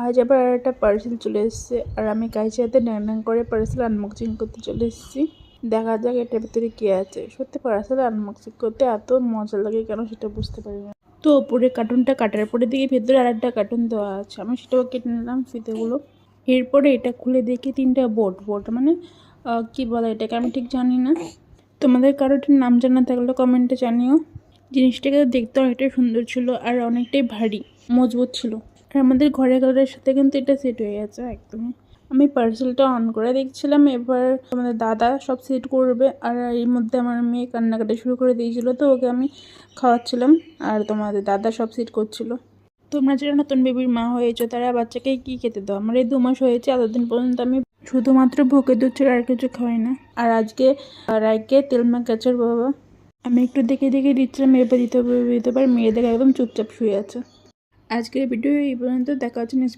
আজ আবার একটা পার্সেল চলে এসেছে আর আমি কাইসের হাতে ন্যাং করে পার্সেল আনবক্সিং করতে চলে এসেছি। দেখা যাক এটার ভিতরে কী আছে। সত্যি পার্সেল আনবক্সিং করতে এত মজা লাগে কেন সেটা বুঝতে পারি না। তো ওপরে কার্টুনটা কাটার পরে দিকে ভেতরে আরেকটা কার্টুন দেওয়া আছে, আমি সেটাও কেটে নিলাম ফিতেগুলো। এরপরে এটা খুলে দেখি তিনটা বোর্ড মানে কি বলে এটাকে আমি ঠিক জানি না। তোমাদের কারোটির নাম জানা থাকলে কমেন্টে জানিও। জিনিসটাকে দেখতে অনেকটাই সুন্দর ছিল আর অনেকটাই ভারী মজবুত ছিল। আর আমাদের ঘরের সাথে কিন্তু এটা সেট হয়ে গেছে একদমই। আমি পার্সেলটা অন করে দেখছিলাম, এবার আমাদের দাদা সব সেট করবে আর এর মধ্যে আমার মেয়ে কান্নাকাটি শুরু করে দিয়েছিল, তো ওকে আমি খাওয়াচ্ছিলাম আর তোমাদের দাদা সব সেট করছিল। তোমরা যারা নতুন বেবির মা হয়েছো তারা বাচ্চাকে কি খেতে দাও? আমার এই 2 মাস হয়েছে, এতদিন পর্যন্ত আমি শুধুমাত্র বুকের দুধ ছাড়া আর কিছু খাওয়াই না। আর আজকে রায়কে তেল মাখাচ্ছের বাবা, আমি একটু দেখে দিচ্ছিলাম, এবার দিতে পারে মেয়ে দেখে একদম চুপচাপ শুয়ে আছে। আজকের ভিডিও এই পর্যন্ত, দেখা হচ্ছে নেক্সট